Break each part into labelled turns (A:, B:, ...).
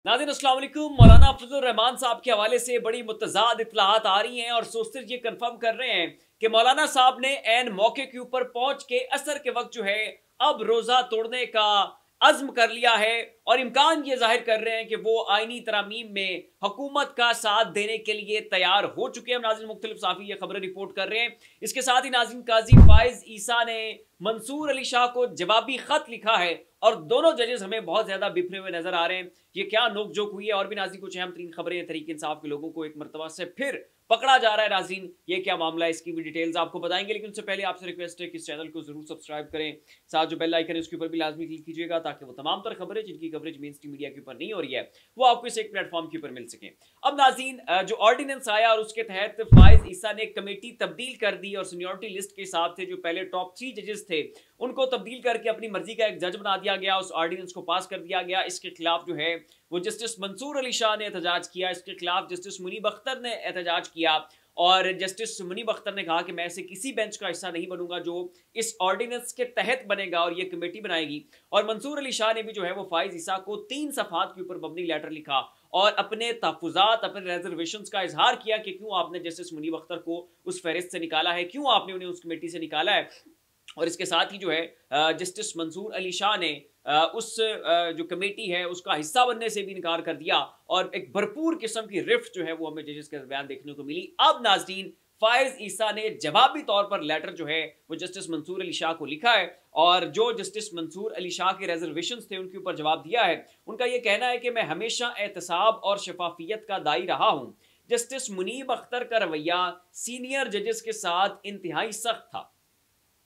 A: नाज़रीन अस्सलाम वालेकुम। मौलाना फजल रहमान साहब के हवाले से बड़ी मुतज़ाद इत्तलाहात आ रही हैं और सोर्सेज ये कंफर्म कर रहे हैं कि मौलाना साहब ने ऐन मौके के ऊपर पहुंच के असर के वक्त जो है अब रोज़ा तोड़ने का अज़्म कर लिया है और इम्कान ये जाहिर कर रहे हैं कि वो आइनी तरामीम में हुकूमत का साथ देने के लिए तैयार हो चुके हैं। नाज़रीन मुख्तलिफ साफ़ी ये खबरें रिपोर्ट कर रहे हैं। इसके साथ ही नाज़रीन काजी फाइज ईसा ने मंसूर अली शाह को जवाबी खत लिखा है और दोनों जजेस हमें बहुत ज्यादा बिखरे हुए नजर आ रहे हैं। ये क्या नोकझोंक हुई है और भी नाज़रीन कुछ अहम तरीन खबरें तहरीक इंसाफ के लोगों को एक मरतबा से फिर पकड़ा जा रहा है। नाज़रीन ये क्या मामला है, इसकी भी डिटेल्स आपको बताएंगे, लेकिन उससे पहले आपसे रिक्वेस्ट है कि इस चैनल को जरूर सब्सक्राइब करें, साथ जो बेल आइकन है उसके ऊपर भी लाजमी क्लिक कीजिएगा ताकि वो तमाम तर खबरें जिनकी कवरेज मेन स्ट्रीम मीडिया के ऊपर नहीं हो रही है वो आपको इस एक प्लेटफॉर्म के ऊपर मिल सके। अब नाज़रीन जो ऑर्डिनेंस आया और उसके तहत फाइज ईसा ने कमेटी तब्दील कर दी और सीनियरिटी लिस्ट के हिसाब से जो पहले टॉप 3 जजेस थे उनको तब्दील करके अपनी मर्जी का एक जज बना दिया गया, उस ऑर्डिनेंस को पास कर दिया गया। इसके खिलाफ जो है वो जस्टिस मंसूर अली शाह ने एहतजाज किया, इसके खिलाफ जस्टिस मुनीब अख्तर ने एहतजाज किया और जस्टिस मुनीब अख्तर ने कहा कि मैं ऐसे किसी बेंच का हिस्सा नहीं बनूंगा जो इस ऑर्डिनेंस के तहत बनेगा और ये कमेटी बनाएगी। और मंसूर अली शाह ने भी जो है वो फाइज ईसा को 3 सफ़हात के ऊपर मबनी लेटर लिखा और अपने तहफ़्फ़ुज़ात, अपने रिजर्वेशंस का इजहार किया कि क्यों आपने जस्टिस मुनीब अख्तर को उस फहरिस्त से निकाला है, क्यों आपने उन्हें उस कमेटी से निकाला है। और इसके साथ ही जो है जस्टिस मंसूर अली शाह ने उस जो कमेटी है उसका हिस्सा बनने से भी इनकार कर दिया और एक भरपूर किस्म की रिफ्ट जो है वो हमें जजेस के दरमियान देखने को मिली। अब नाज़रीन फाइज ईसा ने जवाबी तौर पर लेटर जो है वो जस्टिस मंसूर अली शाह को लिखा है और जो जस्टिस मंसूर अली शाह के रिजर्वेशंस थे उनके ऊपर जवाब दिया है। उनका ये कहना है कि मैं हमेशा एहतसाब और शफाफियत का दाई रहा हूँ। जस्टिस मुनीब अख्तर का रवैया सीनियर जजेस के साथ इंतहाई सख्त था।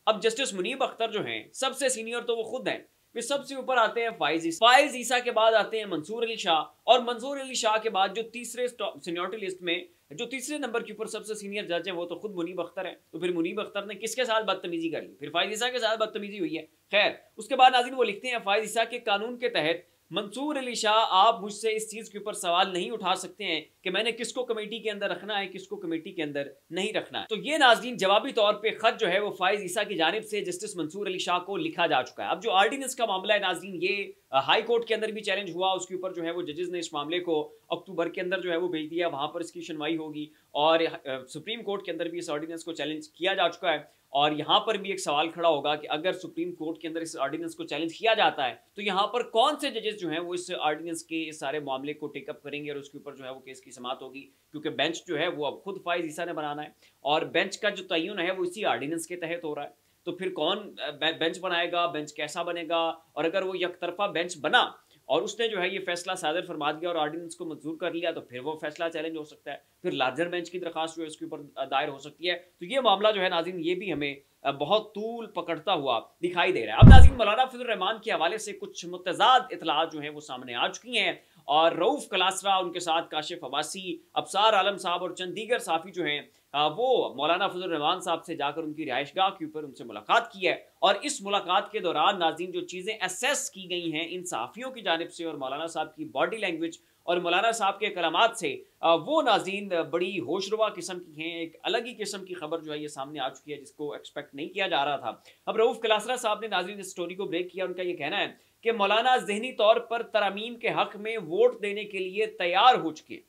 A: अब जस्टिस मुनीब अख्तर जो हैं सबसे सीनियर तो वो खुद हैं, फिर सबसे ऊपर आते हैं फाइज ईसा के बाद आते हैं मंसूर अली शाह और मंसूर अली शाह के बाद जो तीसरे सीनियरिटी लिस्ट में जो तीसरे नंबर के ऊपर सबसे सीनियर जज हैं वो तो खुद मुनीब अख्तर हैं। तो फिर मुनीब अख्तर ने किसके साथ बदतमीजी कर ली? फिर फाइज ईसा के साथ बदतमीजी हुई है। खैर उसके बाद नाज़रीन वो लिखते हैं फाइज ईसा के कानून के तहत मंसूर अली शाह आप मुझसे इस चीज़ के ऊपर सवाल नहीं उठा सकते हैं कि मैंने किसको कमेटी के अंदर रखना है, किसको कमेटी के अंदर नहीं रखना है। तो ये नाज़रीन जवाबी तौर पे खत जो है वो फाइज ईसा की जानिब से जस्टिस मंसूर अली शाह को लिखा जा चुका है। अब जो ऑर्डिनेंस का मामला है नाज़रीन ये हाई कोर्ट के अंदर भी चैलेंज हुआ, उसके ऊपर जो है वो जजेस ने इस मामले को अक्टूबर के अंदर जो है वो भेज दिया, वहां पर इसकी सुनवाई होगी और सुप्रीम कोर्ट के अंदर भी इस ऑर्डिनेंस को चैलेंज किया जा चुका है। और यहाँ पर भी एक सवाल खड़ा होगा कि अगर सुप्रीम कोर्ट के अंदर इस ऑर्डिनेंस को चैलेंज किया जाता है तो यहाँ पर कौन से जजेस जो हैं वो इस ऑर्डिनेंस के इस सारे मामले को टेकअप करेंगे और उसके ऊपर जो है वो केस की समाअत होगी, क्योंकि बेंच जो है वो अब खुद फाइज ईसा ने बनाना है और बेंच का जो तयन है वो इसी ऑर्डिनेंस के तहत हो रहा है। तो फिर कौन बेंच बनाएगा, बेंच कैसा बनेगा, और अगर वो यकतरफा बेंच बना और उसने जो है ये फैसला सादर फरमा दिया और ऑर्डिनेंस को मंजूर कर लिया तो फिर वो फैसला चैलेंज हो सकता है, फिर लार्जर बेंच की दरखास्त जो है इसके ऊपर दायर हो सकती है। तो ये मामला जो है नाज़रीन ये भी हमें बहुत तूल पकड़ता हुआ दिखाई दे रहा है। अब नाज़रीन मौलाना फजल रहमान के हवाले से कुछ मुतज़ाद इतलात जो हैं वो सामने आ चुकी हैं और रऊफ़ कलासरा, उनके साथ काशिफ अब्बासी, अबसार आलम साहब और चंद दीगर साफ़ी जो हैं वो मौलाना फजल रहमान साहब से जाकर उनकी रिहाइशगाह के ऊपर उनसे मुलाकात की है और इस मुलाकात के दौरान नाज़रीन जो चीज़ें असेस की गई हैं इन साफ़ियों की जानिब से और मौलाना साहब की बॉडी लैंग्वेज और मौलाना साहब के कलामात से वो नाज़रीन बड़ी होशरुबा किस्म की हैं। एक अलग ही किस्म की खबर जो है ये सामने आ चुकी है जिसको एक्सपेक्ट नहीं किया जा रहा था। अब रऊफ़ कलासरा साहब ने नाज़रीन इस स्टोरी को ब्रेक किया। उनका ये कहना है कि मौलाना ज़हनी तौर पर तरमीम के हक में वोट देने के लिए तैयार हो चुके।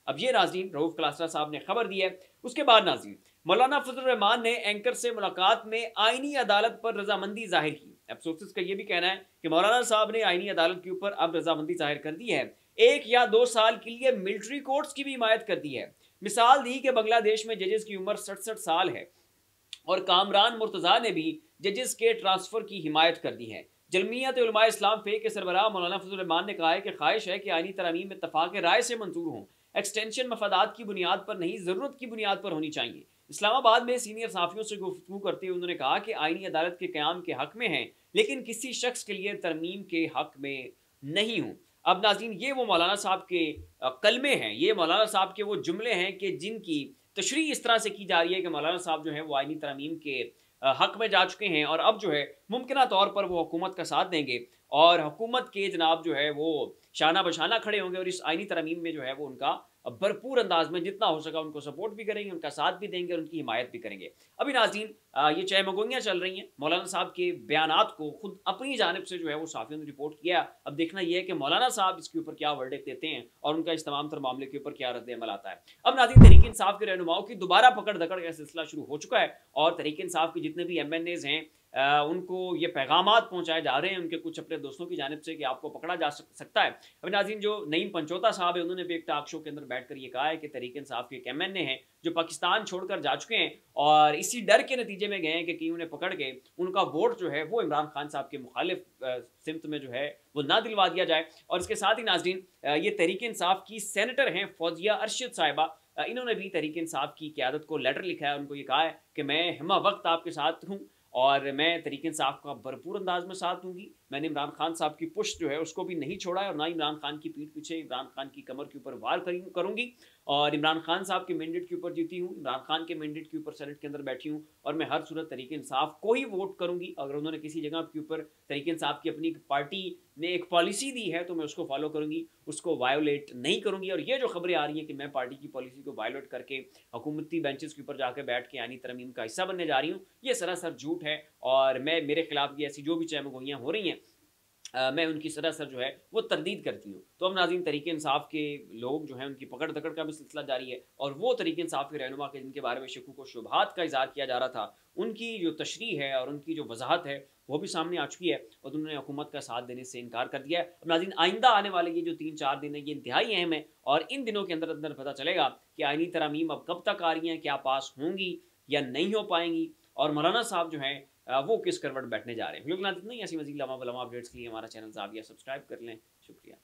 A: अब ये नाज़रीन रऊफ़ कलासरा साहब ने खबर दी है। उसके बाद नाज़रीन मौलाना फजल रहमान ने एंकर से मुलाकात में आईनी अदालत पर रजामंदी जाहिर की। अब सोर्सेस का ये भी कहना है कि मौलाना साहब ने आईनी अदालत के ऊपर अब रजामंदी जाहिर कर दी है। 1 या 2 साल के लिए मिलिट्री कोर्ट्स की भी हिमायत कर दी है। मिसाल दी कि बांग्लादेश में जजेस की उम्र 67 साल है और कामरान मुर्तज़ा ने भी जजेस के ट्रांसफर की हिमायत कर दी है। जलमियत उलमा इस्लाम फे के सरबराह मौलाना फजल रहमान ने कहा है कि ख्वाहिश है कि आईनी तरमीम में इत्तफाक राय से मंजूर हों, एक्सटेंशन मफादात की बुनियाद पर नहीं, ज़रूरत की बुनियाद पर होनी चाहिए। इस्लामाबाद में सीनियर साफियों से गुफ्तगू करते हुए उन्होंने कहा कि आईनी अदालत के क़याम के हक में हैं लेकिन किसी शख्स के लिए तरमीम के हक में नहीं हूँ। अब नाज़रीन ये वो मौलाना साहब के कलमे हैं, ये मौलाना साहब के वो जुमले हैं कि जिनकी तशरीह इस तरह से की जा रही है कि मौलाना साहब जो है वो आईनी तरमीम के हक में जा चुके हैं और अब जो है मुमकिन तौर पर वो हुकूमत का साथ देंगे और हुकूमत के जनाब जो है वो शाना बशाना खड़े होंगे और इस आईनी तरमीम में जो है वो उनका भरपूर अंदाज में जितना हो सका उनको सपोर्ट भी करेंगे, उनका साथ भी देंगे और उनकी हिमायत भी करेंगे। अभी नाज़रीन ये चहमगोइयाँ चल रही हैं, मौलाना साहब के बयानात को खुद अपनी जानिब से जो है वो साफ़ियों ने रिपोर्ट किया। अब देखना ये है कि मौलाना साहब इसके ऊपर क्या वर्डिक्ट देते हैं और उनका इस तमाम तर मामले के ऊपर क्या रद्द-ए-अमल आता है। अब नाज़रीन तहरीक इंसाफ के रहनुमाओं की दोबारा पकड़-दकड़ का सिलसिला शुरू हो चुका है और तहरीक इंसाफ के जितने भी MNAs हैं उनको ये पैगामात पहुँचाए जा रहे हैं उनके कुछ अपने दोस्तों की जानिब से कि आपको पकड़ा जा सकता है। अभी नाज़रीन जो नईम पंचोता साहब है उन्होंने भी एक टॉक शो के अंदर बैठकर ये कहा है कि तहरीक इंसाफ के एक MNA हैं जो पाकिस्तान छोड़कर जा चुके हैं और इसी डर के नतीजे में गए हैं कि कहीं उन्हें पकड़ के उनका वोट जो है वो इमरान खान साहब के मुखालिफ सिमत में जो है वो ना दिलवा दिया जाए। और इसके साथ ही नाज़रीन ये तहरीक इंसाफ की सेनेटर हैं फौजिया अरशद साहिबा, इन्होंने भी तहरीक इंसाफ की क़यादत को लेटर लिखा है। उनको ये कहा है कि मैं हमा वक्त आपके साथ हूँ और मैं तहरीक इंसाफ का भरपूर अंदाज में साथ दूंगी। मैंने इमरान खान साहब की पुश जो है उसको भी नहीं छोड़ा है और ना इमरान खान की पीठ पीछे इमरान खान की कमर के ऊपर वार करूंगी और इमरान खान साहब के मैंडेट के ऊपर जीती हूँ, इमरान खान के मैंडेट के ऊपर सेनेट के अंदर बैठी हूँ और मैं हर सूरत तहरीक इंसाफ को ही वोट करूंगी। अगर उन्होंने किसी जगह के ऊपर तहरीक इंसाफ की अपनी पार्टी ने एक पॉलिसी दी है तो मैं उसको फॉलो करूंगी, उसको वायोलेट नहीं करूंगी। और ये जो खबरें आ रही हैं कि मैं पार्टी की पॉलिसी को वायोलेट करके हुकूमती बेंचेस के ऊपर जाकर बैठ के यानी तरमीम का हिस्सा बनने जा रही हूँ, ये सरासर झूठ है और मेरे खिलाफ ये ऐसी जो भी चहमगोइयाँ हो रही हैं मैं उनकी सरासर जो है वो तरदीद करती हूँ। तो अब नाज़रीन तहरीक इंसाफ के लोग जो हैं उनकी पकड़ दकड़ का भी सिलसिला जारी है और वो तहरीक इंसाफ के रहनुमा के जिनके बारे में शकूक व शुबहात का इज़हार किया जा रहा था उनकी जो तशरीह है और उनकी जो वजाहत है वो भी सामने आ चुकी है और उन्होंने हुकूमत का साथ देने से इनकार कर दिया है। अब नाज़रीन आइंदा आने वाले ये जो 3-4 दिन है ये इंतहाई अहम है और इन दिनों के अंदर अंदर पता चलेगा कि आईनी तरमीम अब कब तक आ रही हैं, क्या पास होंगी या नहीं हो पाएंगी और मौलाना साहब जो हैं वो किस करवट बैठने जा रहे हैं। फिलहाल इतना ही, ऐसी मज़ीद लम्हा अपडेट्स के लिए हमारा चैनल सब्सक्राइब कर लें। शुक्रिया।